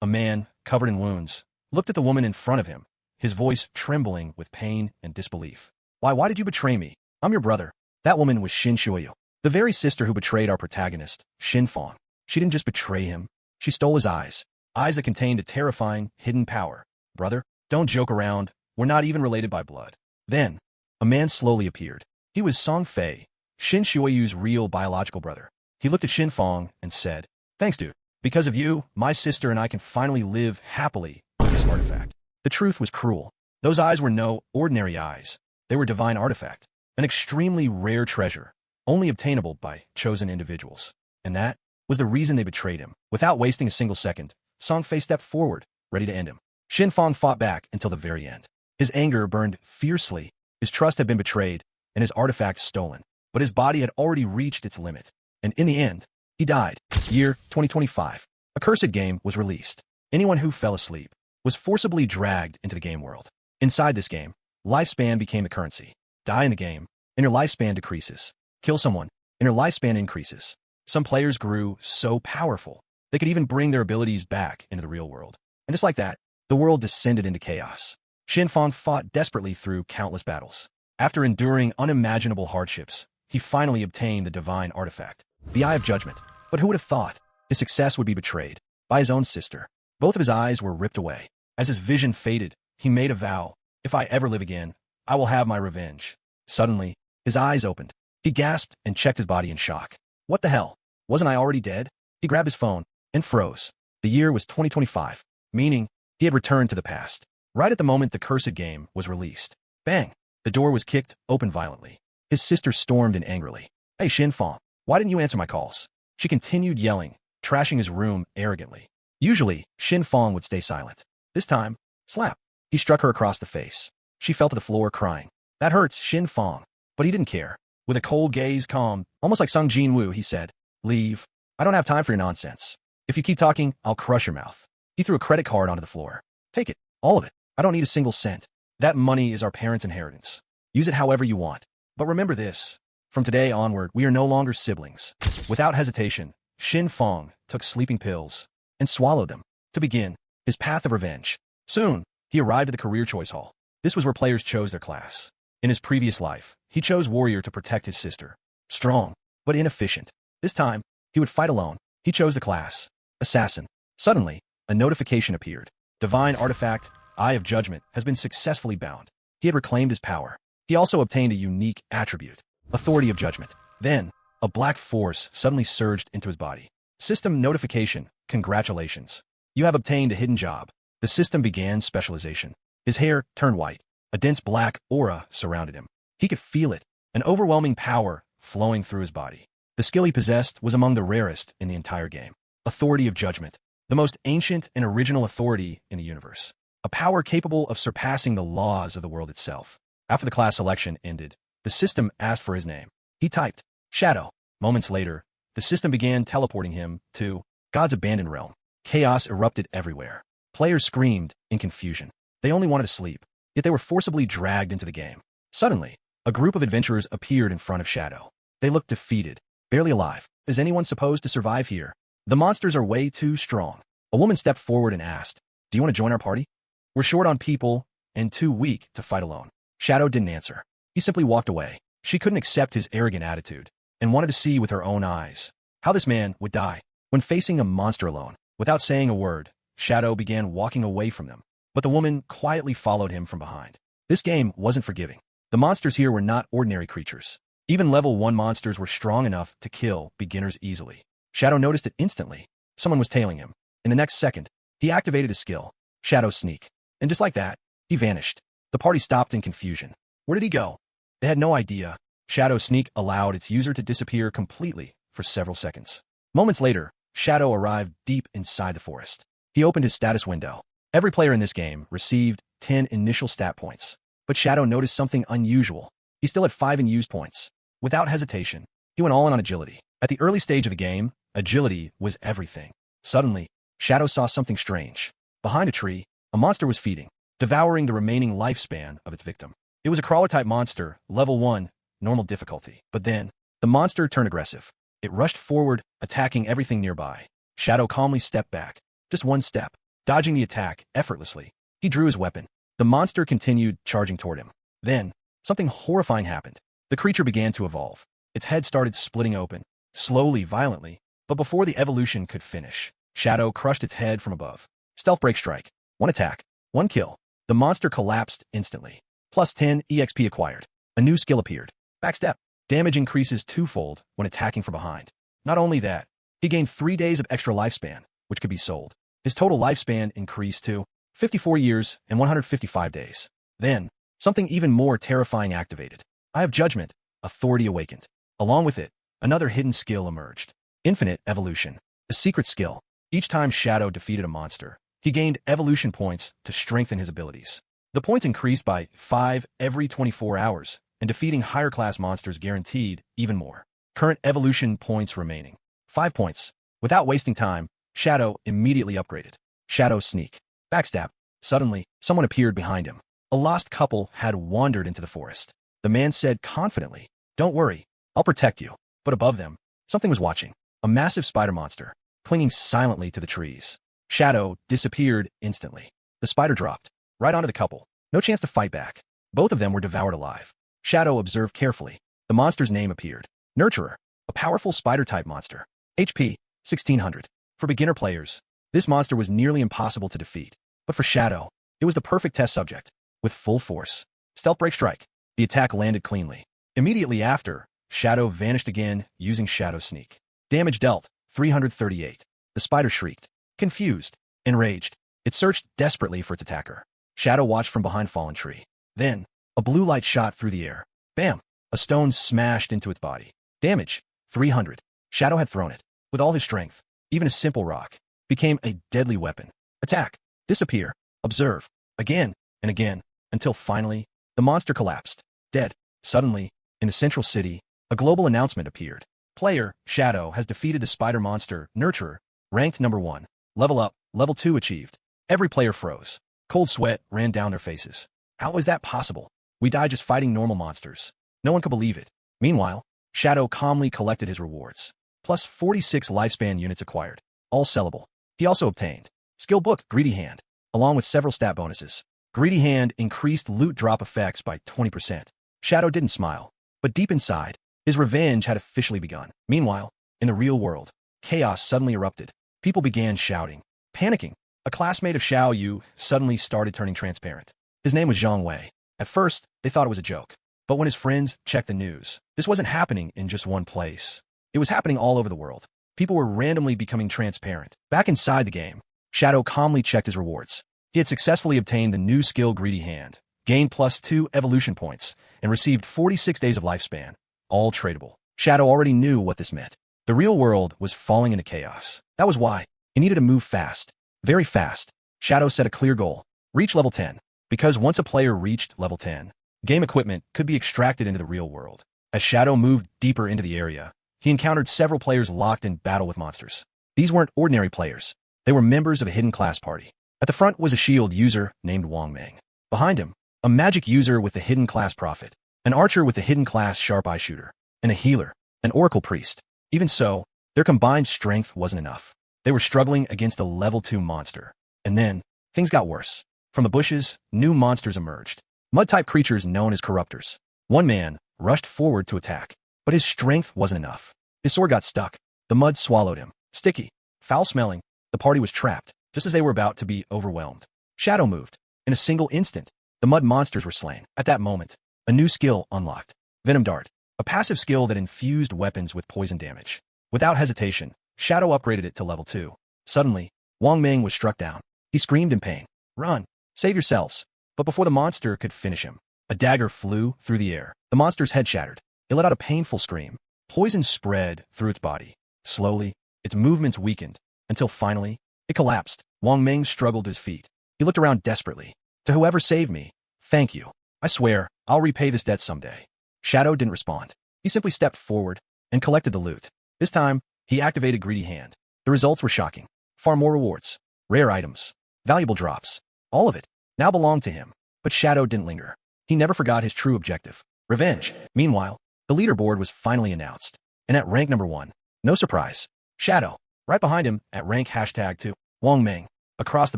a man, covered in wounds, looked at the woman in front of him, his voice trembling with pain and disbelief. Why did you betray me? I'm your brother. That woman was Shin Shuoyu, the very sister who betrayed our protagonist, Shin Fong. She didn't just betray him. She stole his eyes that contained a terrifying, hidden power. Brother, don't joke around. We're not even related by blood. Then, a man slowly appeared. He was Song Fei, Shin Shuoyu's real biological brother. He looked at Shin Fong and said, "Thanks, dude. Because of you, my sister and I can finally live happily on this artifact." The truth was cruel. Those eyes were no ordinary eyes. They were divine artifact, an extremely rare treasure, only obtainable by chosen individuals. And that was the reason they betrayed him. Without wasting a single second, Song Fei stepped forward, ready to end him. Shin Fong fought back until the very end. His anger burned fiercely. His trust had been betrayed, and his artifacts stolen. But his body had already reached its limit. And in the end, he died. Year 2025. A cursed game was released. Anyone who fell asleep was forcibly dragged into the game world. Inside this game, lifespan became the currency. Die in the game, and your lifespan decreases. Kill someone, and your lifespan increases. Some players grew so powerful, they could even bring their abilities back into the real world. And just like that, the world descended into chaos. Shin Fong fought desperately through countless battles. After enduring unimaginable hardships, he finally obtained the divine artifact, the Eye of Judgment. But who would have thought his success would be betrayed by his own sister? Both of his eyes were ripped away. As his vision faded, he made a vow: "If I ever live again, I will have my revenge." Suddenly, his eyes opened. He gasped and checked his body in shock. What the hell? Wasn't I already dead? He grabbed his phone and froze. The year was 2025, meaning he had returned to the past. Right at the moment the cursed game was released. Bang! The door was kicked open violently. His sister stormed in angrily. "Hey, Shin Fong, why didn't you answer my calls?" She continued yelling, trashing his room arrogantly. Usually, Shin Fong would stay silent. This time, slap. He struck her across the face. She fell to the floor crying. "That hurts, Shin Fong." But he didn't care. With a cold gaze, calm, almost like Sung Jin Woo, he said, "Leave. I don't have time for your nonsense. If you keep talking, I'll crush your mouth." He threw a credit card onto the floor. "Take it. All of it. I don't need a single cent. That money is our parents' inheritance. Use it however you want. But remember this. From today onward, we are no longer siblings." Without hesitation, Shin Fong took sleeping pills and swallowed them to begin his path of revenge. Soon, he arrived at the Career Choice Hall. This was where players chose their class. In his previous life, he chose Warrior to protect his sister. Strong, but inefficient. This time, he would fight alone. He chose the class Assassin. Suddenly, a notification appeared. Divine Artifact, Eye of Judgment, has been successfully bound. He had reclaimed his power. He also obtained a unique attribute, Authority of Judgment. Then, a black force suddenly surged into his body. System notification: "Congratulations. You have obtained a hidden job." The system began specialization. His hair turned white. A dense black aura surrounded him. He could feel it, an overwhelming power flowing through his body. The skill he possessed was among the rarest in the entire game. Authority of Judgment, the most ancient and original authority in the universe. A power capable of surpassing the laws of the world itself. After the class selection ended, the system asked for his name. He typed Shadow. Moments later, the system began teleporting him to God's abandoned realm. Chaos erupted everywhere. Players screamed in confusion. They only wanted to sleep, yet they were forcibly dragged into the game. Suddenly, a group of adventurers appeared in front of Shadow. They looked defeated, barely alive. Is anyone supposed to survive here? The monsters are way too strong. A woman stepped forward and asked, "Do you want to join our party? We're short on people and too weak to fight alone." Shadow didn't answer. He simply walked away. She couldn't accept his arrogant attitude and wanted to see with her own eyes how this man would die. When facing a monster alone, without saying a word, Shadow began walking away from them. But the woman quietly followed him from behind. This game wasn't forgiving. The monsters here were not ordinary creatures. Even level 1 monsters were strong enough to kill beginners easily. Shadow noticed it instantly. Someone was tailing him. In the next second, he activated his skill, Shadow Sneak. And just like that, he vanished. The party stopped in confusion. Where did he go? They had no idea. Shadow Sneak allowed its user to disappear completely for several seconds. Moments later, Shadow arrived deep inside the forest. He opened his status window. Every player in this game received 10 initial stat points. But Shadow noticed something unusual. He still had 5 in use points. Without hesitation, he went all in on agility. At the early stage of the game, agility was everything. Suddenly, Shadow saw something strange. Behind a tree, a monster was feeding, devouring the remaining lifespan of its victim. It was a crawler-type monster, level 1, normal difficulty. But then, the monster turned aggressive. It rushed forward, attacking everything nearby. Shadow calmly stepped back. Just one step. dodging the attack effortlessly. He drew his weapon. The monster continued charging toward him. Then, something horrifying happened. The creature began to evolve. Its head started splitting open, slowly, violently, but before the evolution could finish, Shadow crushed its head from above. Stealth break strike. 1 attack, 1 kill. The monster collapsed instantly. Plus 10 EXP acquired. A new skill appeared. Backstep. Damage increases twofold when attacking from behind. Not only that, he gained 3 days of extra lifespan, which could be sold. His total lifespan increased to 54 years and 155 days. Then, something even more terrifying activated. Eye of Judgment, Authority awakened. Along with it, another hidden skill emerged. Infinite Evolution, a secret skill. Each time Shadow defeated a monster, he gained evolution points to strengthen his abilities. The points increased by 5 every 24 hours, and defeating higher-class monsters guaranteed even more. Current evolution points remaining. 5 points. Without wasting time, Shadow immediately upgraded. Shadow Sneak. Backstab. Suddenly, someone appeared behind him. A lost couple had wandered into the forest. The man said confidently, "Don't worry, I'll protect you." But above them, something was watching. A massive spider monster, clinging silently to the trees. Shadow disappeared instantly. The spider dropped right onto the couple. No chance to fight back. Both of them were devoured alive. Shadow observed carefully. The monster's name appeared. Nurturer, a powerful spider-type monster. HP, 1600. For beginner players, this monster was nearly impossible to defeat. But for Shadow, it was the perfect test subject. With full force. Stealth break strike. The attack landed cleanly. Immediately after, Shadow vanished again using Shadow Sneak. Damage dealt, 338. The spider shrieked. Confused. Enraged. It searched desperately for its attacker. Shadow watched from behind fallen tree. Then, a blue light shot through the air. Bam! A stone smashed into its body. Damage, 300. Shadow had thrown it. With all his strength, even a simple rock became a deadly weapon. Attack. Disappear. Observe. Again and again, until finally, the monster collapsed. Dead. Suddenly, in the central city, a global announcement appeared. Player, Shadow, has defeated the spider monster, Nurturer, ranked number 1. Level up, level 2 achieved. Every player froze. Cold sweat ran down their faces. How was that possible? We died just fighting normal monsters. No one could believe it. Meanwhile, Shadow calmly collected his rewards. Plus 46 lifespan units acquired. All sellable. He also obtained Skill Book, Greedy Hand, along with several stat bonuses. Greedy Hand increased loot drop effects by 20%. Shadow didn't smile, but deep inside, his revenge had officially begun. Meanwhile, in the real world, chaos suddenly erupted. People began shouting, panicking. A classmate of Xiao Yu suddenly started turning transparent. His name was Zhang Wei. At first, they thought it was a joke. But when his friends checked the news, this wasn't happening in just one place. It was happening all over the world. People were randomly becoming transparent. Back inside the game, Shadow calmly checked his rewards. He had successfully obtained the new skill Greedy Hand, gained plus 2 evolution points, and received 46 days of lifespan, all tradable. Shadow already knew what this meant. The real world was falling into chaos. That was why he needed to move fast. Very fast. Shadow set a clear goal. Reach level 10. Because once a player reached level 10, game equipment could be extracted into the real world. As Shadow moved deeper into the area, he encountered several players locked in battle with monsters. These weren't ordinary players. They were members of a hidden class party. At the front was a shield user named Wang Meng. Behind him, a magic user with the hidden class prophet, an archer with the hidden class sharp eye shooter, and a healer, an oracle priest. Even so, their combined strength wasn't enough. They were struggling against a level 2 monster. And then, things got worse. From the bushes, new monsters emerged. Mud-type creatures known as corruptors. One man rushed forward to attack, but his strength wasn't enough. His sword got stuck. The mud swallowed him. Sticky, foul-smelling, the party was trapped, just as they were about to be overwhelmed. Shadow moved. In a single instant, the mud monsters were slain. At that moment, a new skill unlocked. Venom Dart, a passive skill that infused weapons with poison damage. Without hesitation, Shadow upgraded it to level 2. Suddenly, Wang Meng was struck down. He screamed in pain. Run! Save yourselves! But before the monster could finish him, a dagger flew through the air. The monster's head shattered. It let out a painful scream. Poison spread through its body. Slowly, its movements weakened, until finally, it collapsed. Wang Meng struggled to his feet. He looked around desperately. To whoever saved me, thank you. I swear, I'll repay this debt someday. Shadow didn't respond. He simply stepped forward and collected the loot. This time, he activated Greedy Hand. The results were shocking. Far more rewards, rare items, valuable drops. All of it now belonged to him. But Shadow didn't linger. He never forgot his true objective. Revenge. Meanwhile, the leaderboard was finally announced. And at rank number 1, no surprise, Shadow. Right behind him, at rank #2, Wang Meng. Across the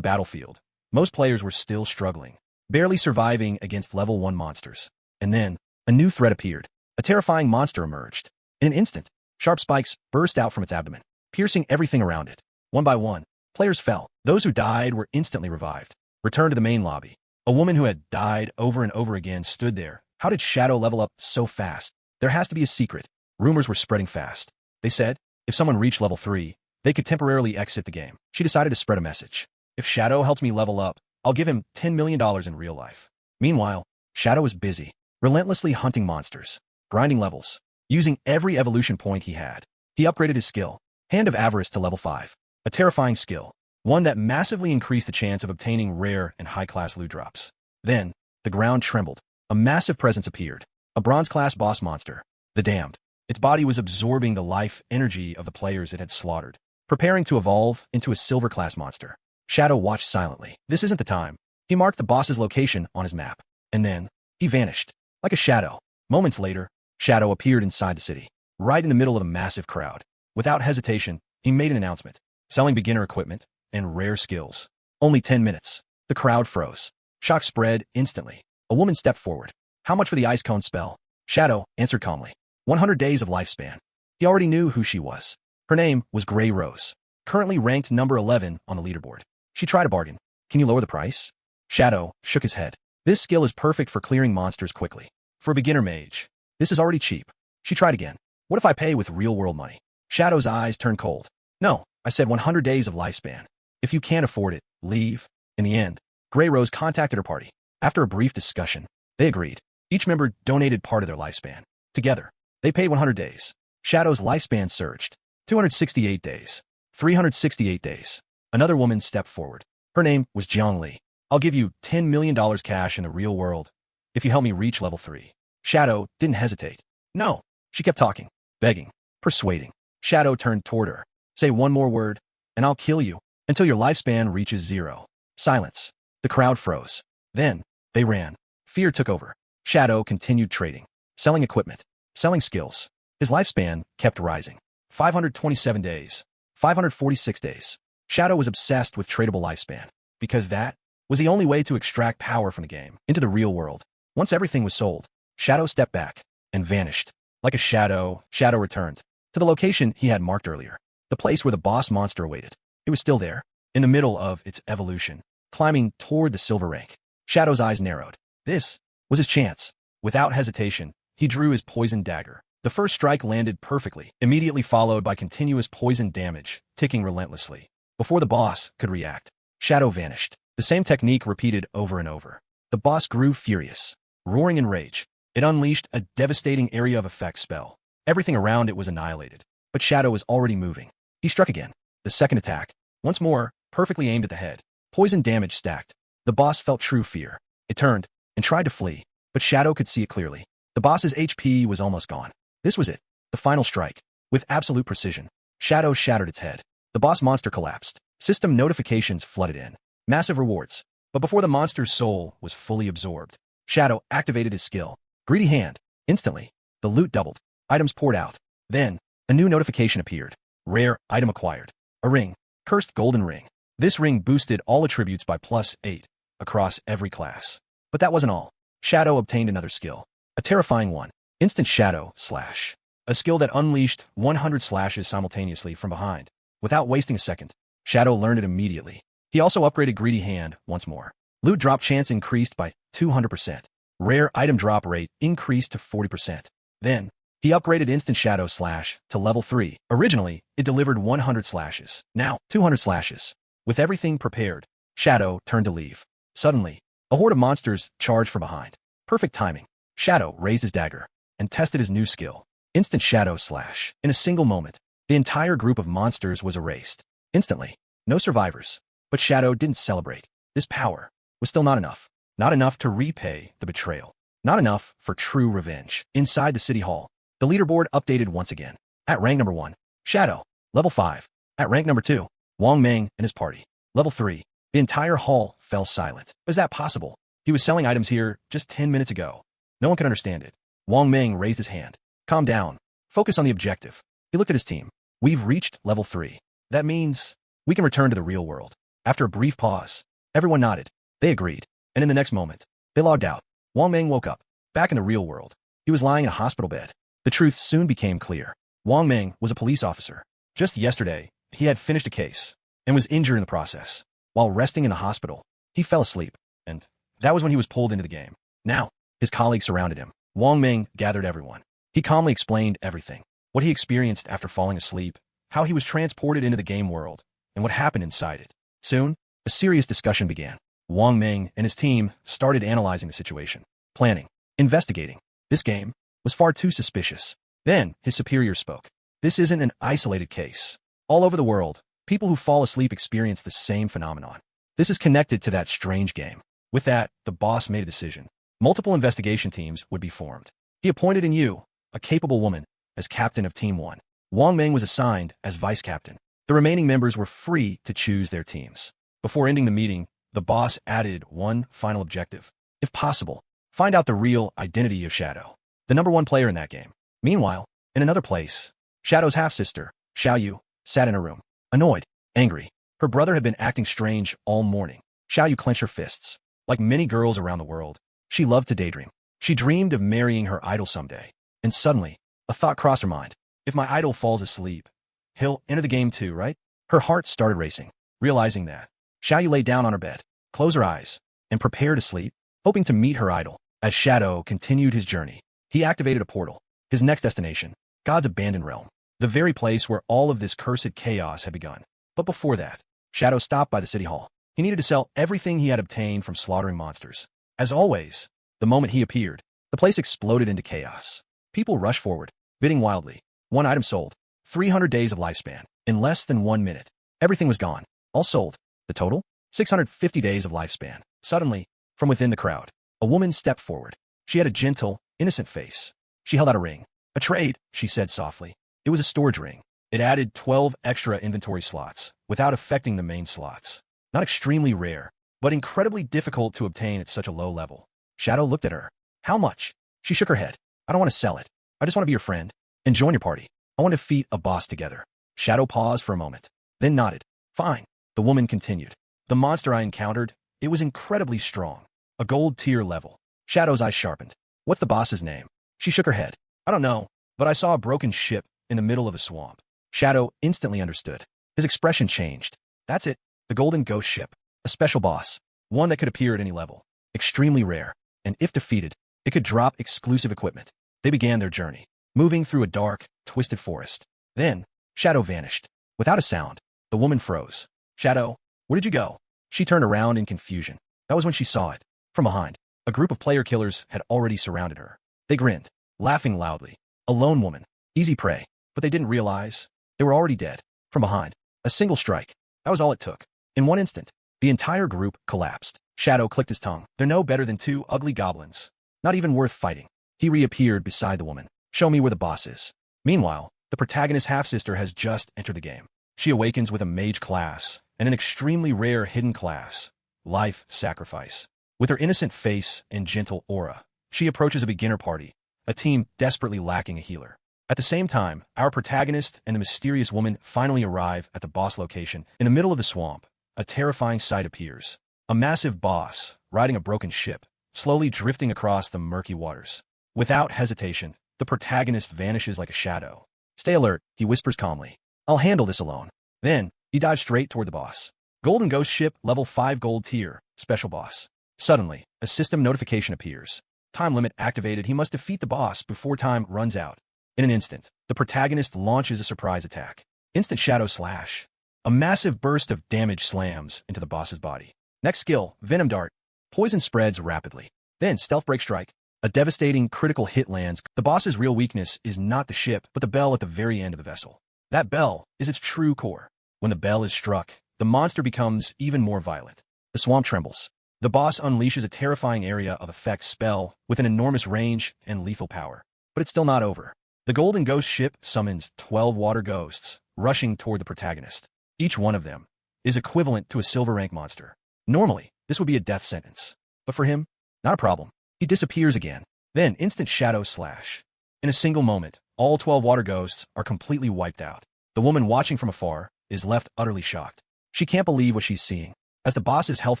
battlefield, most players were still struggling, barely surviving against level 1 monsters. And then, a new threat appeared. A terrifying monster emerged. In an instant, sharp spikes burst out from its abdomen, piercing everything around it. One by one, players fell. Those who died were instantly revived. Returned to the main lobby. A woman who had died over and over again stood there. How did Shadow level up so fast? There has to be a secret. Rumors were spreading fast. They said, if someone reached level 3, they could temporarily exit the game. She decided to spread a message. If Shadow helps me level up, I'll give him $10 million in real life. Meanwhile, Shadow was busy, relentlessly hunting monsters, grinding levels, using every evolution point he had. He upgraded his skill, Hand of Avarice, to level 5. A terrifying skill, one that massively increased the chance of obtaining rare and high-class loot drops. Then, the ground trembled. A massive presence appeared. A bronze-class boss monster, the Damned. Its body was absorbing the life energy of the players it had slaughtered, preparing to evolve into a silver-class monster. Shadow watched silently. This isn't the time. He marked the boss's location on his map. And then, he vanished. Like a shadow. Moments later, Shadow appeared inside the city, right in the middle of a massive crowd. Without hesitation, he made an announcement. Selling beginner equipment and rare skills. Only 10 minutes. The crowd froze. Shock spread instantly. A woman stepped forward. How much for the ice cone spell? Shadow answered calmly. 100 days of lifespan. He already knew who she was. Her name was Grey Rose, currently ranked number 11 on the leaderboard. She tried to bargain. Can you lower the price? Shadow shook his head. This skill is perfect for clearing monsters quickly. For a beginner mage, this is already cheap. She tried again. What if I pay with real-world money? Shadow's eyes turned cold. No, I said 100 days of lifespan. If you can't afford it, leave. In the end, Grey Rose contacted her party. After a brief discussion, they agreed. Each member donated part of their lifespan. Together, they paid 100 days. Shadow's lifespan surged. 268 days. 368 days. Another woman stepped forward. Her name was Jiang Li. I'll give you $10 million cash in the real world if you help me reach level 3. Shadow didn't hesitate. No. She kept talking, begging, persuading. Shadow turned toward her. Say one more word, and I'll kill you until your lifespan reaches 0. Silence. The crowd froze. Then, they ran. Fear took over. Shadow continued trading, selling equipment, selling skills. His lifespan kept rising. 527 days. 546 days. Shadow was obsessed with tradable lifespan, because that was the only way to extract power from the game into the real world. Once everything was sold, Shadow stepped back and vanished. Like a shadow, Shadow returned to the location he had marked earlier, the place where the boss monster awaited. It was still there, in the middle of its evolution, climbing toward the silver rank. Shadow's eyes narrowed. This was his chance. Without hesitation, he drew his poison dagger. The first strike landed perfectly, immediately followed by continuous poison damage, ticking relentlessly. Before the boss could react, Shadow vanished. The same technique repeated over and over. The boss grew furious, roaring in rage. It unleashed a devastating area of effect spell. Everything around it was annihilated, but Shadow was already moving. He struck again. The second attack, once more, perfectly aimed at the head. Poison damage stacked. The boss felt true fear. It turned and tried to flee, but Shadow could see it clearly. The boss's HP was almost gone. This was it. The final strike. With absolute precision, Shadow shattered its head. The boss monster collapsed. System notifications flooded in. Massive rewards. But before the monster's soul was fully absorbed, Shadow activated his skill. Greedy Hand. Instantly, the loot doubled. Items poured out. Then, a new notification appeared. Rare item acquired. A ring. Cursed golden ring. This ring boosted all attributes by +8 across every class. But that wasn't all. Shadow obtained another skill. A terrifying one. Instant Shadow Slash. A skill that unleashed 100 slashes simultaneously from behind. Without wasting a second, Shadow learned it immediately. He also upgraded Greedy Hand once more. Loot drop chance increased by 200%. Rare item drop rate increased to 40%. Then, he upgraded Instant Shadow Slash to level 3. Originally, it delivered 100 slashes. Now, 200 slashes. With everything prepared, Shadow turned to leave. Suddenly, a horde of monsters charged from behind. Perfect timing. Shadow raised his dagger and tested his new skill. Instant Shadow Slash. In a single moment, the entire group of monsters was erased. Instantly. No survivors. But Shadow didn't celebrate. This power was still not enough. Not enough to repay the betrayal. Not enough for true revenge. Inside the city hall, the leaderboard updated once again. At rank number 1, Shadow, level 5. At rank number 2, Wang Meng and his party, level 3. The entire hall fell silent. Is that possible? He was selling items here just 10 minutes ago. No one could understand it. Wang Meng raised his hand. Calm down. Focus on the objective. He looked at his team. We've reached level 3. That means we can return to the real world. After a brief pause, everyone nodded. They agreed, and in the next moment, they logged out. Wang Meng woke up, back in the real world. He was lying in a hospital bed. The truth soon became clear. Wang Meng was a police officer. Just yesterday, he had finished a case and was injured in the process. While resting in the hospital, he fell asleep, and that was when he was pulled into the game. Now, his colleagues surrounded him. Wang Meng gathered everyone. He calmly explained everything, what he experienced after falling asleep, how he was transported into the game world, and what happened inside it. Soon, a serious discussion began. Wang Meng and his team started analyzing the situation, planning, investigating. This game was far too suspicious. Then, his superior spoke. This isn't an isolated case. All over the world, people who fall asleep experience the same phenomenon. This is connected to that strange game. With that, the boss made a decision. Multiple investigation teams would be formed. He appointed in Yu, a capable woman, as captain of Team 1. Wang Meng was assigned as vice captain. The remaining members were free to choose their teams. Before ending the meeting, the boss added one final objective. If possible, find out the real identity of Shadow, the #1 player in that game. Meanwhile, in another place, Shadow's half-sister, Xiaoyu, sat in her room, annoyed, angry. Her brother had been acting strange all morning. Xiaoyu clenched her fists. Like many girls around the world, she loved to daydream. She dreamed of marrying her idol someday. And suddenly, a thought crossed her mind. If my idol falls asleep, he'll enter the game too, right? Her heart started racing. Realizing that, Xiaoyu lay down on her bed, closed her eyes, and prepared to sleep, hoping to meet her idol. As Shadow continued his journey, he activated a portal. His next destination, God's abandoned realm, the very place where all of this cursed chaos had begun. But before that, Shadow stopped by the city hall. He needed to sell everything he had obtained from slaughtering monsters. As always, the moment he appeared, the place exploded into chaos. People rushed forward, bidding wildly. One item sold, 300 days of lifespan. In less than 1 minute, everything was gone, all sold. The total? 650 days of lifespan. Suddenly, from within the crowd, a woman stepped forward. She had a gentle, innocent face. She held out a ring. A trade, she said softly. It was a storage ring. It added 12 extra inventory slots, without affecting the main slots. Not extremely rare, but incredibly difficult to obtain at such a low level. Shadow looked at her. How much? She shook her head. I don't want to sell it. I just want to be your friend and join your party. I want to defeat a boss together. Shadow paused for a moment, then nodded. Fine. The woman continued. The monster I encountered, it was incredibly strong. A gold tier level. Shadow's eyes sharpened. What's the boss's name? She shook her head. I don't know, but I saw a broken ship in the middle of a swamp. Shadow instantly understood. His expression changed. That's it. The Golden Ghost Ship. A special boss. One that could appear at any level. Extremely rare. And if defeated, it could drop exclusive equipment. They began their journey, moving through a dark, twisted forest. Then, Shadow vanished. Without a sound, the woman froze. Shadow, where did you go? She turned around in confusion. That was when she saw it. From behind, a group of player killers had already surrounded her. They grinned, laughing loudly. A lone woman. Easy prey. But they didn't realize they were already dead. From behind, a single strike. That was all it took. In one instant, the entire group collapsed. Shadow clicked his tongue. They're no better than two ugly goblins. Not even worth fighting. He reappeared beside the woman. Show me where the boss is. Meanwhile, the protagonist's half-sister has just entered the game. She awakens with a mage class and an extremely rare hidden class, Life Sacrifice. With her innocent face and gentle aura, she approaches a beginner party, a team desperately lacking a healer. At the same time, our protagonist and the mysterious woman finally arrive at the boss location. In the middle of the swamp, a terrifying sight appears. A massive boss, riding a broken ship, slowly drifting across the murky waters. Without hesitation, the protagonist vanishes like a shadow. Stay alert, he whispers calmly. I'll handle this alone. Then, he dives straight toward the boss. Golden Ghost Ship, level 5 gold tier, special boss. Suddenly, a system notification appears. Time limit activated. He must defeat the boss before time runs out. In an instant, the protagonist launches a surprise attack. Instant shadow slash. A massive burst of damage slams into the boss's body. Next skill, Venom Dart. Poison spreads rapidly. Then Stealth Break Strike. A devastating critical hit lands. The boss's real weakness is not the ship, but the bell at the very end of the vessel. That bell is its true core. When the bell is struck, the monster becomes even more violent. The swamp trembles. The boss unleashes a terrifying area of effect spell with an enormous range and lethal power. But it's still not over. The Golden Ghost Ship summons 12 water ghosts, rushing toward the protagonist. Each one of them is equivalent to a silver rank monster. Normally, this would be a death sentence. But for him, not a problem. He disappears again. Then instant shadow slash. In a single moment, all 12 water ghosts are completely wiped out. The woman watching from afar is left utterly shocked. She can't believe what she's seeing. As the boss's health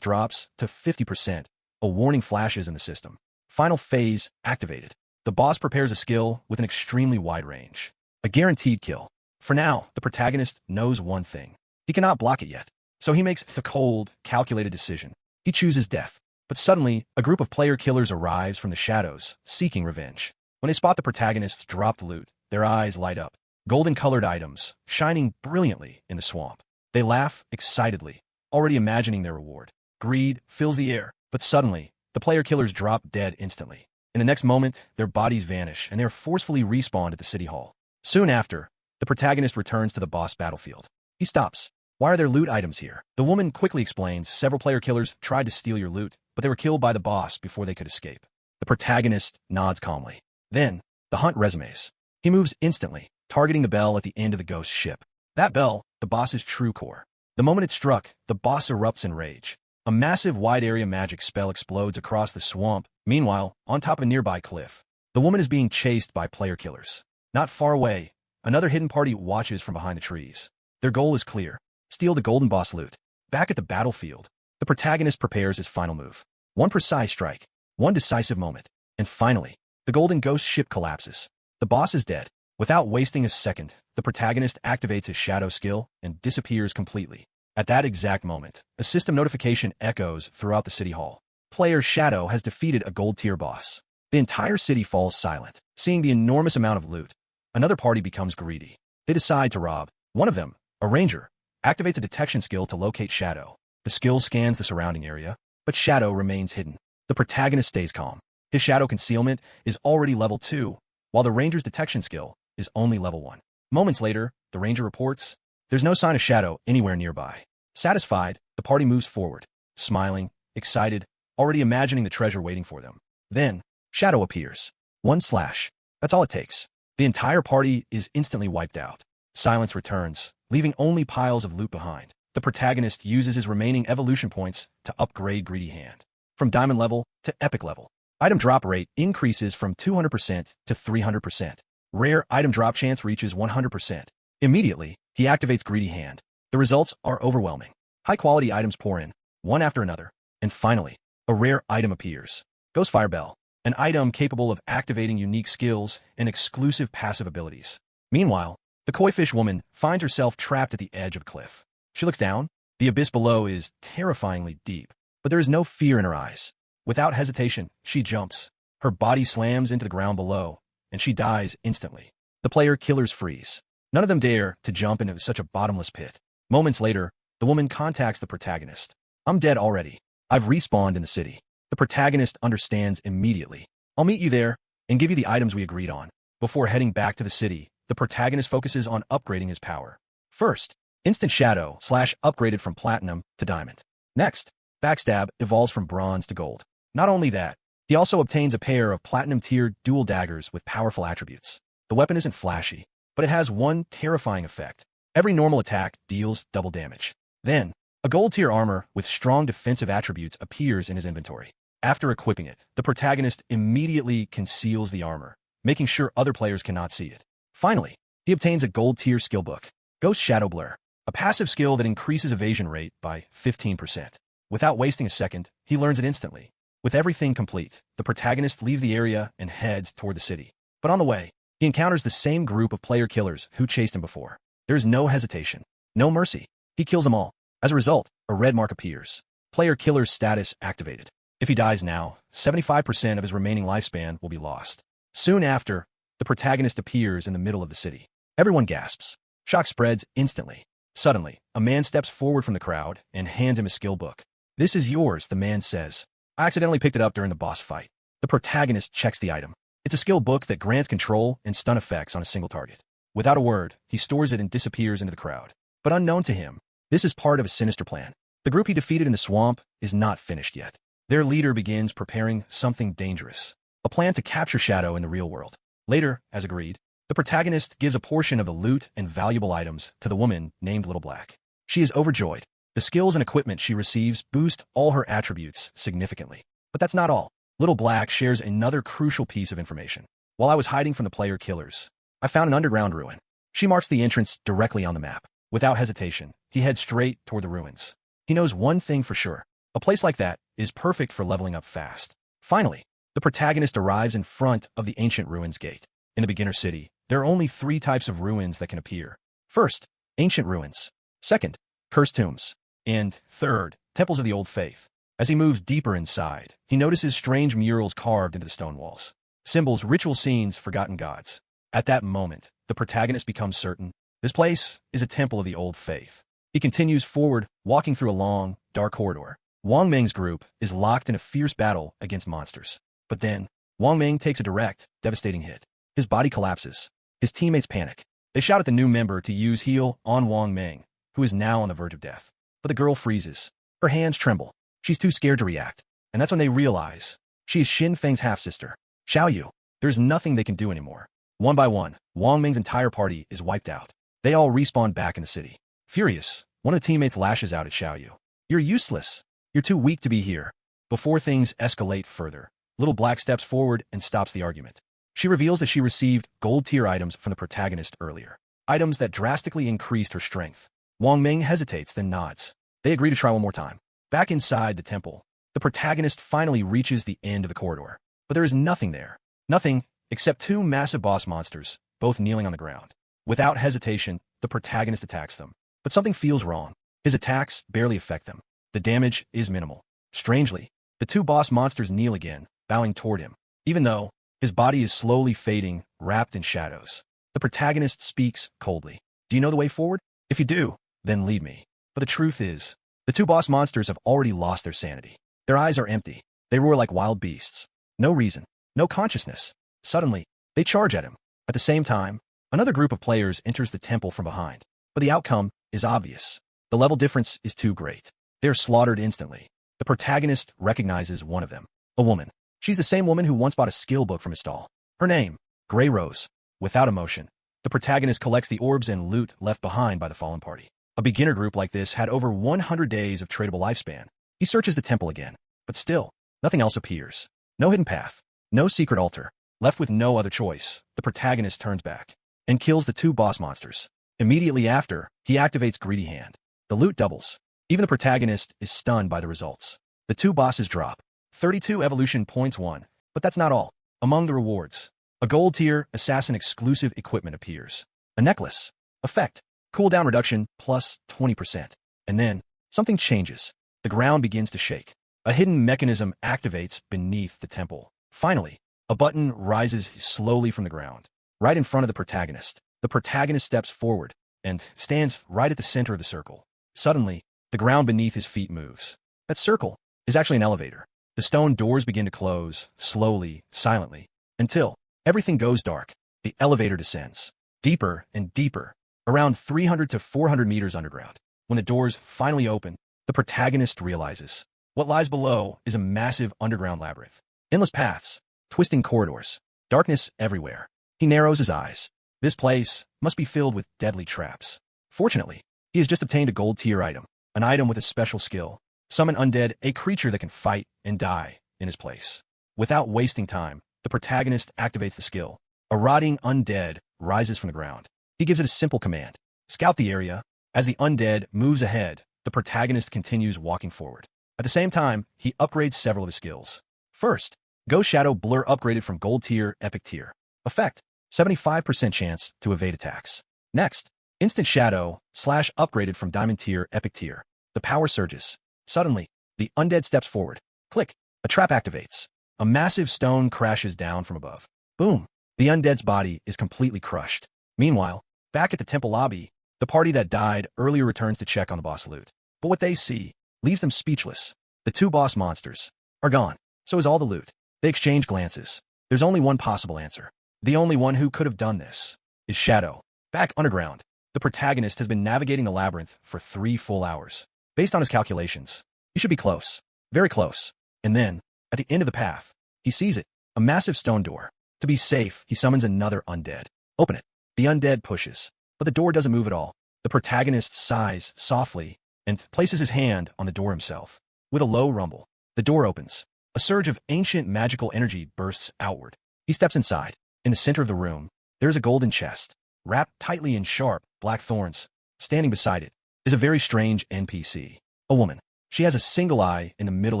drops to 50%, a warning flashes in the system. Final phase activated. The boss prepares a skill with an extremely wide range. A guaranteed kill. For now, the protagonist knows one thing. He cannot block it yet. So he makes the cold, calculated decision. He chooses death. But suddenly, a group of player killers arrives from the shadows, seeking revenge. When they spot the protagonist drop the loot, their eyes light up. Golden-colored items, shining brilliantly in the swamp. They laugh excitedly, already imagining their reward. Greed fills the air, but suddenly, the player killers drop dead instantly. In the next moment, their bodies vanish, and they are forcefully respawned at the city hall. Soon after, the protagonist returns to the boss battlefield. He stops. Why are there loot items here? The woman quickly explains several player killers tried to steal your loot, but they were killed by the boss before they could escape. The protagonist nods calmly. Then, the hunt resumes. He moves instantly, targeting the bell at the end of the ghost ship. That bell, the boss's true core. The moment it struck, the boss erupts in rage. A massive wide-area magic spell explodes across the swamp. Meanwhile, on top of a nearby cliff, the woman is being chased by player killers. Not far away, another hidden party watches from behind the trees. Their goal is clear. Steal the golden boss loot. Back at the battlefield, the protagonist prepares his final move. One precise strike, one decisive moment, and finally, the golden ghost ship collapses. The boss is dead. Without wasting a second, the protagonist activates his shadow skill and disappears completely. At that exact moment, a system notification echoes throughout the city hall. Player Shadow has defeated a gold-tier boss. The entire city falls silent, seeing the enormous amount of loot. Another party becomes greedy. They decide to rob. One of them, a ranger, activates a detection skill to locate Shadow. The skill scans the surrounding area, but Shadow remains hidden. The protagonist stays calm. His shadow concealment is already level 2, while the ranger's detection skill is only level 1. Moments later, the ranger reports, there's no sign of Shadow anywhere nearby. Satisfied, the party moves forward, smiling, excited, already imagining the treasure waiting for them. Then, Shadow appears. One slash. That's all it takes. The entire party is instantly wiped out. Silence returns, leaving only piles of loot behind. The protagonist uses his remaining evolution points to upgrade Greedy Hand. From diamond level to epic level. Item drop rate increases from 200% to 300%. Rare item drop chance reaches 100%. Immediately, he activates Greedy Hand. The results are overwhelming. High-quality items pour in, one after another. And finally, a rare item appears. Ghostfire Bell, an item capable of activating unique skills and exclusive passive abilities. Meanwhile, the koi-fish woman finds herself trapped at the edge of a cliff. She looks down. The abyss below is terrifyingly deep, but there is no fear in her eyes. Without hesitation, she jumps. Her body slams into the ground below, and she dies instantly. The player killers freeze. None of them dare to jump into such a bottomless pit. Moments later, the woman contacts the protagonist. I'm dead already. I've respawned in the city. The protagonist understands immediately. I'll meet you there and give you the items we agreed on. Before heading back to the city, the protagonist focuses on upgrading his power. First, Instant Shadow / upgraded from Platinum to Diamond. Next, Backstab evolves from Bronze to Gold. Not only that, he also obtains a pair of Platinum-tier dual daggers with powerful attributes. The weapon isn't flashy, but it has one terrifying effect. Every normal attack deals double damage. Then, a gold-tier armor with strong defensive attributes appears in his inventory. After equipping it, the protagonist immediately conceals the armor, making sure other players cannot see it. Finally, he obtains a gold-tier skill book, Ghost Shadow Blur, a passive skill that increases evasion rate by 15%. Without wasting a second, he learns it instantly. With everything complete, the protagonist leaves the area and heads toward the city. But on the way, he encounters the same group of player killers who chased him before. There is no hesitation, no mercy. He kills them all. As a result, a red mark appears. Player killer's status activated. If he dies now, 75% of his remaining lifespan will be lost. Soon after, the protagonist appears in the middle of the city. Everyone gasps. Shock spreads instantly. Suddenly, a man steps forward from the crowd and hands him a skill book. This is yours, the man says. I accidentally picked it up during the boss fight. The protagonist checks the item. It's a skill book that grants control and stun effects on a single target. Without a word, he stores it and disappears into the crowd. But unknown to him, this is part of a sinister plan. The group he defeated in the swamp is not finished yet. Their leader begins preparing something dangerous. A plan to capture Shadow in the real world. Later, as agreed, the protagonist gives a portion of the loot and valuable items to the woman named Little Black. She is overjoyed. The skills and equipment she receives boost all her attributes significantly. But that's not all. Little Black shares another crucial piece of information. While I was hiding from the player killers, I found an underground ruin. She marks the entrance directly on the map. Without hesitation, he heads straight toward the ruins. He knows one thing for sure. A place like that is perfect for leveling up fast. Finally, the protagonist arrives in front of the ancient ruins gate. In the beginner city, there are only 3 types of ruins that can appear. First, ancient ruins. Second, cursed tombs. And third, temples of the old faith. As he moves deeper inside, he notices strange murals carved into the stone walls. Symbols, ritual scenes, forgotten gods. At that moment, the protagonist becomes certain this place is a temple of the old faith. He continues forward, walking through a long, dark corridor. Wang Ming's group is locked in a fierce battle against monsters. But then, Wang Ming takes a direct, devastating hit. His body collapses. His teammates panic. They shout at the new member to use heal on Wang Ming, who is now on the verge of death. But the girl freezes. Her hands tremble. She's too scared to react. And that's when they realize she is Xin Feng's half-sister. Xiao Yu. There's nothing they can do anymore. One by one, Wang Ming's entire party is wiped out. They all respawn back in the city. Furious, one of the teammates lashes out at Xiao Yu. You're useless. You're too weak to be here. Before things escalate further, Little Black steps forward and stops the argument. She reveals that she received gold-tier items from the protagonist earlier. Items that drastically increased her strength. Wang Ming hesitates, then nods. They agree to try one more time. Back inside the temple, the protagonist finally reaches the end of the corridor. But there is nothing there. Nothing except 2 massive boss monsters, both kneeling on the ground. Without hesitation, the protagonist attacks them. But something feels wrong. His attacks barely affect them. The damage is minimal. Strangely, the 2 boss monsters kneel again, bowing toward him. Even though his body is slowly fading, wrapped in shadows. The protagonist speaks coldly. Do you know the way forward? If you do, then lead me. But the truth is, the 2 boss monsters have already lost their sanity. Their eyes are empty. They roar like wild beasts. No reason. No consciousness. Suddenly, they charge at him. At the same time, another group of players enters the temple from behind. But the outcome is obvious. The level difference is too great. They are slaughtered instantly. The protagonist recognizes one of them. A woman. She's the same woman who once bought a skill book from his stall. Her name, Grey Rose. Without emotion, the protagonist collects the orbs and loot left behind by the fallen party. A beginner group like this had over 100 days of tradable lifespan. He searches the temple again, but still, nothing else appears. No hidden path. No secret altar. Left with no other choice, the protagonist turns back and kills the 2 boss monsters. Immediately after, he activates Greedy Hand. The loot doubles. Even the protagonist is stunned by the results. The 2 bosses drop. 32 evolution points won, but that's not all. Among the rewards, a gold-tier Assassin exclusive equipment appears. A necklace. Effect. Cooldown reduction plus 20%. And then, something changes. The ground begins to shake. A hidden mechanism activates beneath the temple. Finally, a button rises slowly from the ground. Right in front of the protagonist. The protagonist steps forward and stands right at the center of the circle. Suddenly, the ground beneath his feet moves. That circle is actually an elevator. The stone doors begin to close, slowly, silently, until everything goes dark. The elevator descends. Deeper and deeper, around 300 to 400 meters underground. When the doors finally open, the protagonist realizes what lies below is a massive underground labyrinth. Endless paths, twisting corridors, darkness everywhere. He narrows his eyes. This place must be filled with deadly traps. Fortunately, he has just obtained a gold-tier item, an item with a special skill. Summon undead, a creature that can fight and die in his place. Without wasting time, the protagonist activates the skill. A rotting undead rises from the ground. He gives it a simple command. Scout the area. As the undead moves ahead, the protagonist continues walking forward. At the same time, he upgrades several of his skills. First, Ghost Shadow Blur upgraded from Gold Tier, Epic Tier. Effect, 75% chance to evade attacks. Next, Instant Shadow / upgraded from Diamond Tier, Epic Tier. The power surges. Suddenly, the undead steps forward. Click. A trap activates. A massive stone crashes down from above. Boom. The undead's body is completely crushed. Meanwhile, back at the temple lobby, the party that died earlier returns to check on the boss loot. But what they see leaves them speechless. The 2 boss monsters are gone. So is all the loot. They exchange glances. There's only one possible answer. The only one who could have done this is Shadow. Back underground, the protagonist has been navigating the labyrinth for 3 full hours. Based on his calculations, he should be close. Very close. And then, at the end of the path, he sees it. A massive stone door. To be safe, he summons another undead. Open it. The undead pushes. But the door doesn't move at all. The protagonist sighs softly and places his hand on the door himself. With a low rumble, the door opens. A surge of ancient magical energy bursts outward. He steps inside. In the center of the room, there is a golden chest, wrapped tightly in sharp, black thorns. Standing beside it is a very strange NPC. A woman. She has a single eye in the middle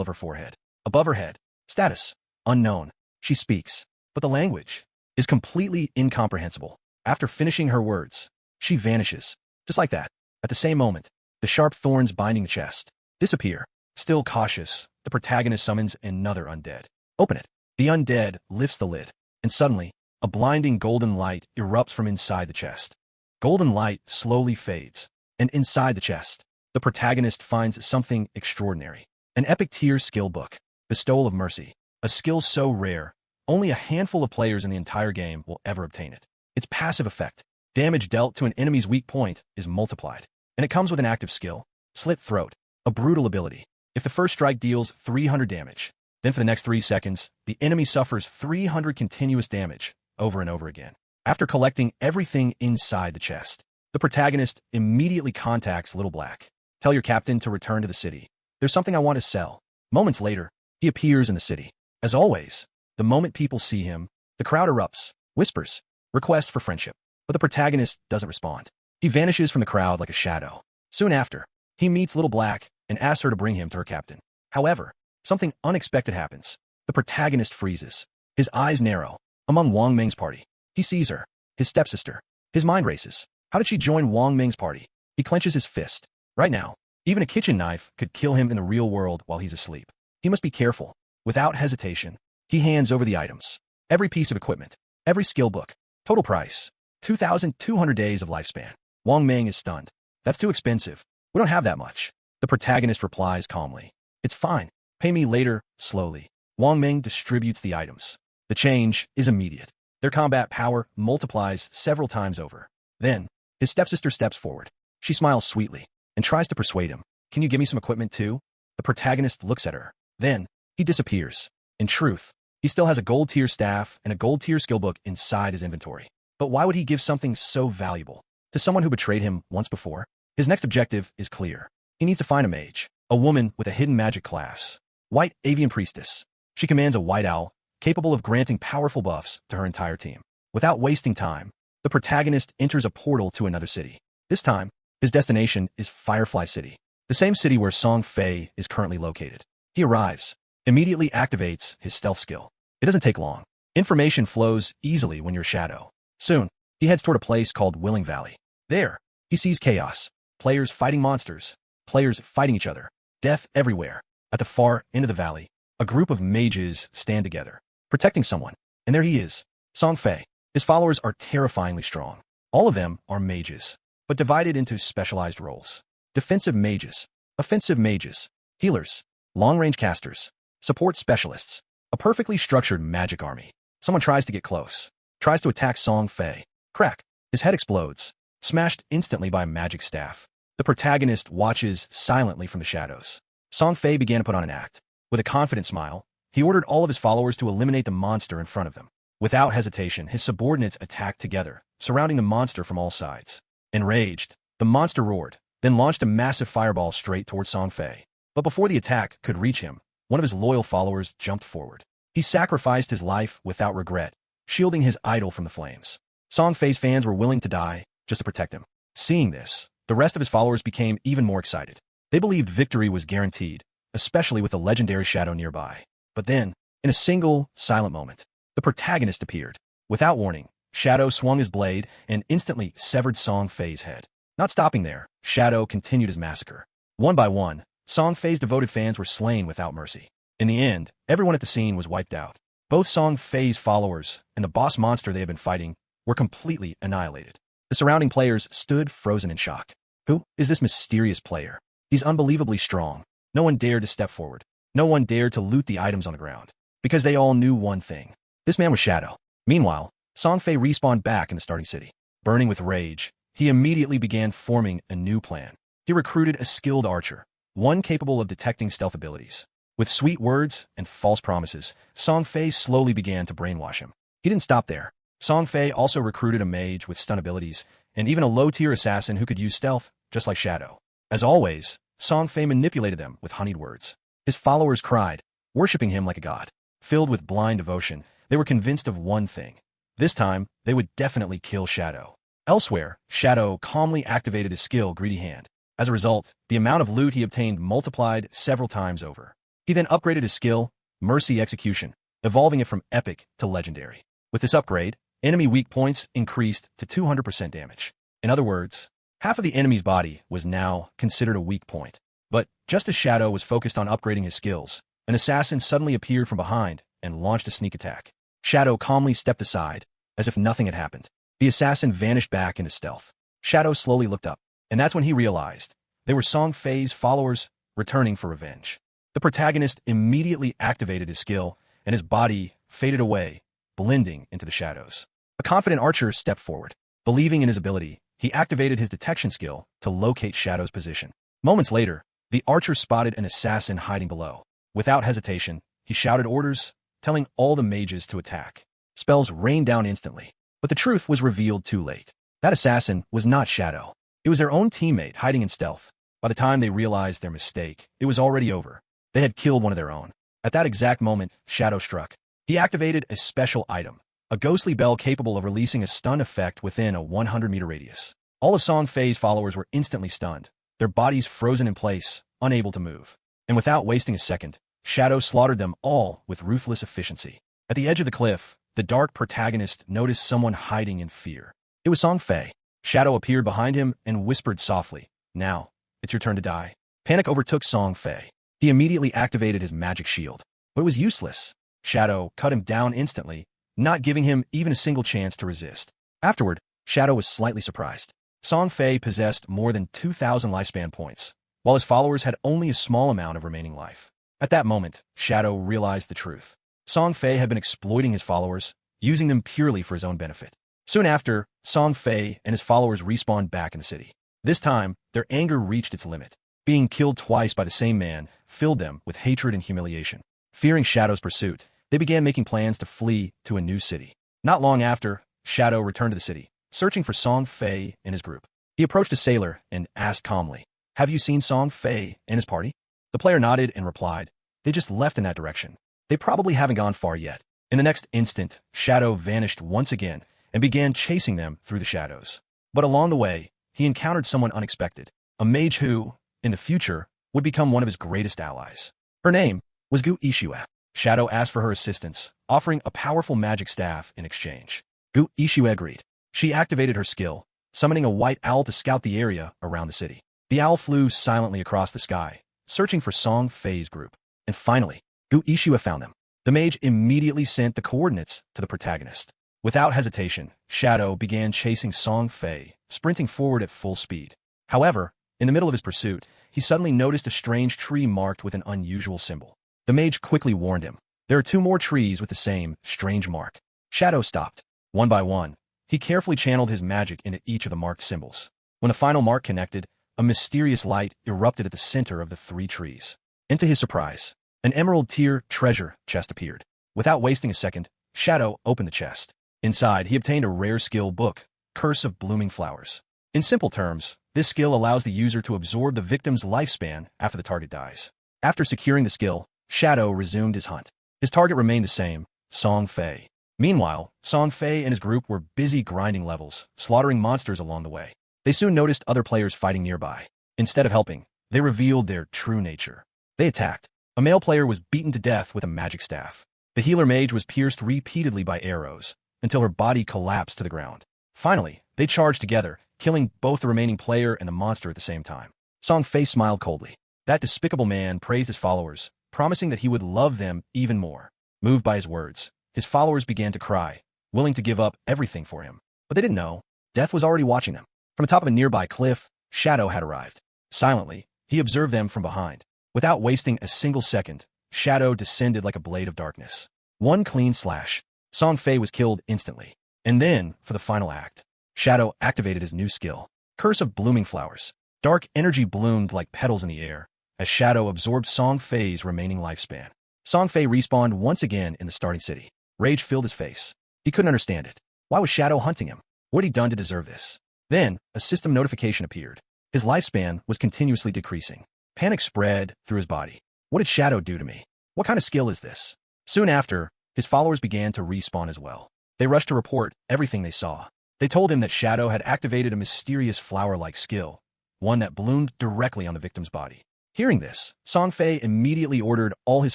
of her forehead. Above her head. Status. Unknown. She speaks. But the language is completely incomprehensible. After finishing her words, she vanishes. Just like that. At the same moment, the sharp thorns binding the chest disappear. Still cautious, the protagonist summons another undead. Open it. The undead lifts the lid, and suddenly, a blinding golden light erupts from inside the chest. Golden light slowly fades, and inside the chest, the protagonist finds something extraordinary. An epic tier skill book, Bestowal of Mercy. A skill so rare, only a handful of players in the entire game will ever obtain it. Its passive effect, damage dealt to an enemy's weak point, is multiplied. And it comes with an active skill, Slit Throat, a brutal ability. If the first strike deals 300 damage, then for the next 3 seconds, the enemy suffers 300 continuous damage over and over again. After collecting everything inside the chest, the protagonist immediately contacts Little Black. Tell your captain to return to the city. There's something I want to sell. Moments later, he appears in the city. As always, the moment people see him, the crowd erupts, whispers, requests for friendship. But the protagonist doesn't respond. He vanishes from the crowd like a shadow. Soon after, he meets Little Black and asks her to bring him to her captain. However, something unexpected happens. The protagonist freezes. His eyes narrow. Among Wang Ming's party, he sees her, his stepsister. His mind races. How did she join Wang Ming's party? He clenches his fist. Right now, even a kitchen knife could kill him in the real world while he's asleep. He must be careful. Without hesitation, he hands over the items. Every piece of equipment, every skill book. Total price, 2,200 days of lifespan. Wang Ming is stunned. That's too expensive. We don't have that much. The protagonist replies calmly. It's fine. Pay me later, slowly. Wang Ming distributes the items. The change is immediate. Their combat power multiplies several times over. Then, his stepsister steps forward. She smiles sweetly and tries to persuade him. Can you give me some equipment too? The protagonist looks at her. Then, he disappears. In truth, he still has a gold tier staff and a gold tier skill book inside his inventory. But why would he give something so valuable to someone who betrayed him once before? His next objective is clear. He needs to find a mage, a woman with a hidden magic class. White Avian Priestess. She commands a white owl, capable of granting powerful buffs to her entire team. Without wasting time, the protagonist enters a portal to another city. This time, his destination is Firefly City, the same city where Song Fei is currently located. He arrives, immediately activates his stealth skill. It doesn't take long. Information flows easily when you're Shadow. Soon, he heads toward a place called Willing Valley. There, he sees chaos. Players fighting monsters. Players fighting each other. Death everywhere. At the far end of the valley, a group of mages stand together, protecting someone. And there he is, Song Fei. His followers are terrifyingly strong. All of them are mages, but divided into specialized roles. Defensive mages, offensive mages, healers, long-range casters, support specialists. A perfectly structured magic army. Someone tries to get close. Tries to attack Song Fei. Crack. His head explodes, smashed instantly by a magic staff. The protagonist watches silently from the shadows. Song Fei began to put on an act. With a confident smile, he ordered all of his followers to eliminate the monster in front of them. Without hesitation, his subordinates attacked together, surrounding the monster from all sides. Enraged, the monster roared, then launched a massive fireball straight towards Song Fei. But before the attack could reach him, one of his loyal followers jumped forward. He sacrificed his life without regret, shielding his idol from the flames. Song Fei's fans were willing to die just to protect him. Seeing this, the rest of his followers became even more excited. They believed victory was guaranteed, especially with the legendary Shadow nearby. But then, in a single, silent moment, the protagonist appeared. Without warning, Shadow swung his blade and instantly severed Song Fei's head. Not stopping there, Shadow continued his massacre. One by one, Song Fei's devoted fans were slain without mercy. In the end, everyone at the scene was wiped out. Both Song Fei's followers and the boss monster they had been fighting were completely annihilated. The surrounding players stood frozen in shock. Who is this mysterious player? He's unbelievably strong. No one dared to step forward. No one dared to loot the items on the ground. Because they all knew one thing. This man was Shadow. Meanwhile, Song Fei respawned back in the starting city. Burning with rage, he immediately began forming a new plan. He recruited a skilled archer, one capable of detecting stealth abilities. With sweet words and false promises, Song Fei slowly began to brainwash him. He didn't stop there. Song Fei also recruited a mage with stun abilities, and even a low-tier assassin who could use stealth, just like Shadow. As always, Song Fei manipulated them with honeyed words. His followers cried, worshipping him like a god. Filled with blind devotion, they were convinced of one thing. This time, they would definitely kill Shadow. Elsewhere, Shadow calmly activated his skill Greedy Hand. As a result, the amount of loot he obtained multiplied several times over. He then upgraded his skill, Mercy Execution, evolving it from epic to legendary. With this upgrade, enemy weak points increased to 200% damage. In other words, half of the enemy's body was now considered a weak point. But just as Shadow was focused on upgrading his skills, an assassin suddenly appeared from behind and launched a sneak attack. Shadow calmly stepped aside, as if nothing had happened. The assassin vanished back into stealth. Shadow slowly looked up, and that's when he realized they were Song Fei's followers returning for revenge. The protagonist immediately activated his skill, and his body faded away, blending into the shadows. A confident archer stepped forward. Believing in his ability, he activated his detection skill to locate Shadow's position. Moments later, the archer spotted an assassin hiding below. Without hesitation, he shouted orders, telling all the mages to attack. Spells rained down instantly, but the truth was revealed too late. That assassin was not Shadow. It was their own teammate hiding in stealth. By the time they realized their mistake, it was already over. They had killed one of their own. At that exact moment, Shadow struck. He activated a special item, a ghostly bell capable of releasing a stun effect within a 100-meter radius. All of Song Fei's followers were instantly stunned, their bodies frozen in place, unable to move. And without wasting a second, Shadow slaughtered them all with ruthless efficiency. At the edge of the cliff, the dark protagonist noticed someone hiding in fear. It was Song Fei. Shadow appeared behind him and whispered softly, "Now, it's your turn to die." Panic overtook Song Fei. He immediately activated his magic shield, but it was useless. Shadow cut him down instantly, not giving him even a single chance to resist. Afterward, Shadow was slightly surprised. Song Fei possessed more than 2,000 lifespan points, while his followers had only a small amount of remaining life. At that moment, Shadow realized the truth. Song Fei had been exploiting his followers, using them purely for his own benefit. Soon after, Song Fei and his followers respawned back in the city. This time, their anger reached its limit. Being killed twice by the same man filled them with hatred and humiliation. Fearing Shadow's pursuit, they began making plans to flee to a new city. Not long after, Shadow returned to the city, searching for Song Fei and his group. He approached a sailor and asked calmly, "Have you seen Song Fei and his party?" The player nodded and replied, "They just left in that direction. They probably haven't gone far yet." In the next instant, Shadow vanished once again and began chasing them through the shadows. But along the way, he encountered someone unexpected, a mage who, in the future, would become one of his greatest allies. Her name was Gu Ishue. Shadow asked for her assistance, offering a powerful magic staff in exchange. Gu Ishue agreed. She activated her skill, summoning a white owl to scout the area around the city. The owl flew silently across the sky, searching for Song Fei's group. And finally, Gu Ishue found them. The mage immediately sent the coordinates to the protagonist. Without hesitation, Shadow began chasing Song Fei, sprinting forward at full speed. However, in the middle of his pursuit, he suddenly noticed a strange tree marked with an unusual symbol. The mage quickly warned him, "There are 2 more trees with the same strange mark." Shadow stopped. One by one, he carefully channeled his magic into each of the marked symbols. When the final mark connected, a mysterious light erupted at the center of the 3 trees. And to his surprise, an emerald tier treasure chest appeared. Without wasting a second, Shadow opened the chest. Inside, he obtained a rare skill book, Curse of Blooming Flowers. In simple terms, this skill allows the user to absorb the victim's lifespan after the target dies. After securing the skill, Shadow resumed his hunt. His target remained the same, Song Fei. Meanwhile, Song Fei and his group were busy grinding levels, slaughtering monsters along the way. They soon noticed other players fighting nearby. Instead of helping, they revealed their true nature. They attacked. A male player was beaten to death with a magic staff. The healer mage was pierced repeatedly by arrows, until her body collapsed to the ground. Finally, they charged together, killing both the remaining player and the monster at the same time. Song Fei smiled coldly. That despicable man praised his followers, promising that he would love them even more. Moved by his words, his followers began to cry, willing to give up everything for him. But they didn't know, death was already watching them. From the top of a nearby cliff, Shadow had arrived. Silently, he observed them from behind. Without wasting a single second, Shadow descended like a blade of darkness. One clean slash. Song Fei was killed instantly. And then, for the final act, Shadow activated his new skill, Curse of Blooming Flowers. Dark energy bloomed like petals in the air, as Shadow absorbed Song Fei's remaining lifespan. Song Fei respawned once again in the starting city. Rage filled his face. He couldn't understand it. Why was Shadow hunting him? What had he done to deserve this? Then, a system notification appeared. His lifespan was continuously decreasing. Panic spread through his body. What did Shadow do to me? What kind of skill is this? Soon after, his followers began to respawn as well. They rushed to report everything they saw. They told him that Shadow had activated a mysterious flower-like skill, one that bloomed directly on the victim's body. Hearing this, Song Fei immediately ordered all his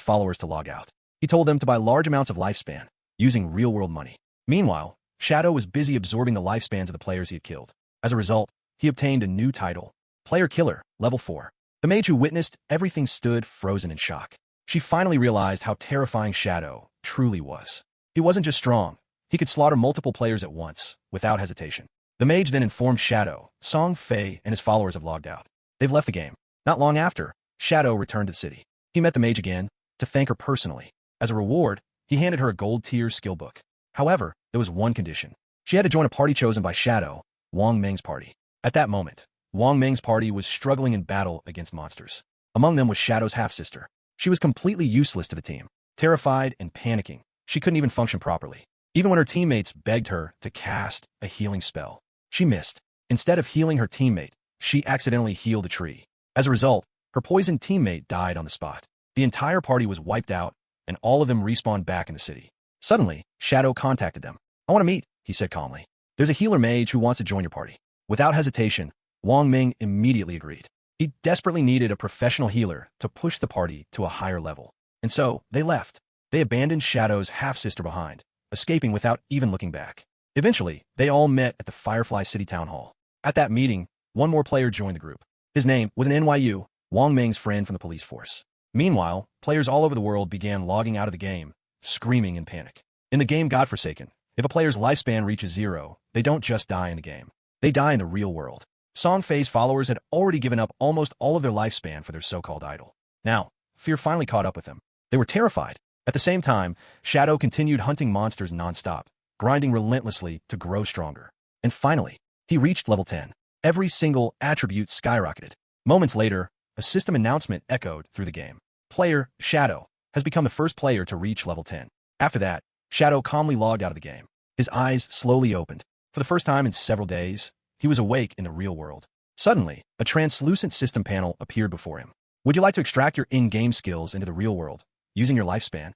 followers to log out. He told them to buy large amounts of lifespan, using real-world money. Meanwhile, Shadow was busy absorbing the lifespans of the players he had killed. As a result, he obtained a new title, Player Killer, Level 4. The mage who witnessed everything stood frozen in shock. She finally realized how terrifying Shadow truly was. He wasn't just strong. He could slaughter multiple players at once, without hesitation. The mage then informed Shadow, Song Fei and his followers have logged out. They've left the game. Not long after, Shadow returned to the city. He met the mage again, to thank her personally. As a reward, he handed her a gold-tier skill book. However, there was one condition. She had to join a party chosen by Shadow, Wang Ming's party. At that moment, Wang Ming's party was struggling in battle against monsters. Among them was Shadow's half-sister. She was completely useless to the team. Terrified and panicking, she couldn't even function properly. Even when her teammates begged her to cast a healing spell, she missed. Instead of healing her teammate, she accidentally healed a tree. As a result, her poisoned teammate died on the spot. The entire party was wiped out, and all of them respawned back in the city. Suddenly, Shadow contacted them. "I want to meet," he said calmly. "There's a healer mage who wants to join your party." Without hesitation, Wang Ming immediately agreed. He desperately needed a professional healer to push the party to a higher level. And so, they left. They abandoned Shadow's half-sister behind, escaping without even looking back. Eventually, they all met at the Firefly City Town Hall. At that meeting, one more player joined the group. His name was an NYU, Wang Ming's friend from the police force. Meanwhile, players all over the world began logging out of the game, screaming in panic. In the game Godforsaken, if a player's lifespan reaches 0, they don't just die in the game. They die in the real world. Song Fei's followers had already given up almost all of their lifespan for their so-called idol. Now, fear finally caught up with them. They were terrified. At the same time, Shadow continued hunting monsters non-stop, grinding relentlessly to grow stronger. And finally, he reached level 10. Every single attribute skyrocketed. Moments later, a system announcement echoed through the game. Player Shadow has become the first player to reach level 10. After that, Shadow calmly logged out of the game. His eyes slowly opened. For the first time in several days, he was awake in the real world. Suddenly, a translucent system panel appeared before him. "Would you like to extract your in-game skills into the real world, using your lifespan?"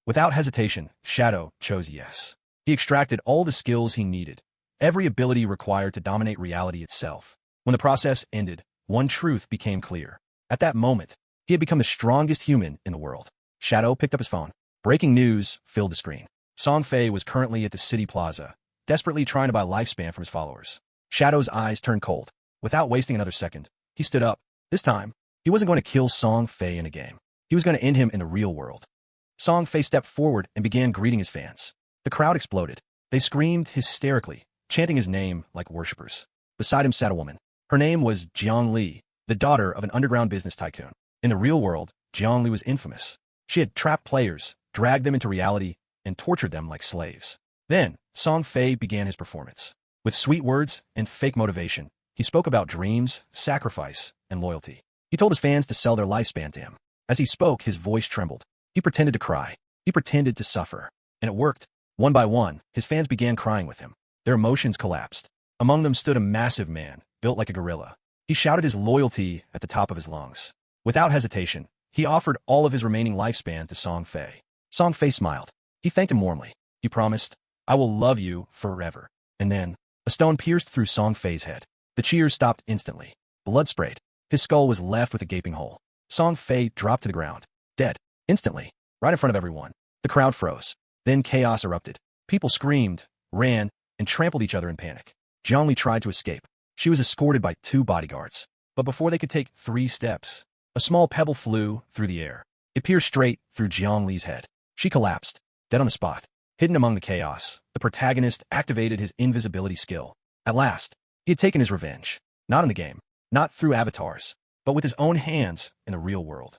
Without hesitation, Shadow chose yes. He extracted all the skills he needed, every ability required to dominate reality itself. When the process ended, one truth became clear. At that moment, he had become the strongest human in the world. Shadow picked up his phone. Breaking news filled the screen. Song Fei was currently at the city plaza, desperately trying to buy lifespan from his followers. Shadow's eyes turned cold. Without wasting another second, he stood up. This time, he wasn't going to kill Song Fei in a game. He was going to end him in the real world. Song Fei stepped forward and began greeting his fans. The crowd exploded. They screamed hysterically, chanting his name like worshippers. Beside him sat a woman. Her name was Jiang Li, the daughter of an underground business tycoon. In the real world, Jiang Li was infamous. She had trapped players, dragged them into reality, and tortured them like slaves. Then, Song Fei began his performance. With sweet words and fake motivation, he spoke about dreams, sacrifice, and loyalty. He told his fans to sell their lifespan to him. As he spoke, his voice trembled. He pretended to cry. He pretended to suffer. And it worked. One by one, his fans began crying with him. Their emotions collapsed. Among them stood a massive man, built like a gorilla. He shouted his loyalty at the top of his lungs. Without hesitation, he offered all of his remaining lifespan to Song Fei. Song Fei smiled. He thanked him warmly. He promised, "I will love you forever." And then, a stone pierced through Song Fei's head. The cheers stopped instantly. Blood sprayed. His skull was left with a gaping hole. Song Fei dropped to the ground, dead, instantly, right in front of everyone. The crowd froze. Then chaos erupted. People screamed, ran, and trampled each other in panic. Jiang Li tried to escape. She was escorted by 2 bodyguards. But before they could take 3 steps, a small pebble flew through the air. It pierced straight through Jiang Li's head. She collapsed, dead on the spot. Hidden among the chaos, the protagonist activated his invisibility skill. At last, he had taken his revenge. Not in the game, not through avatars, but with his own hands in the real world.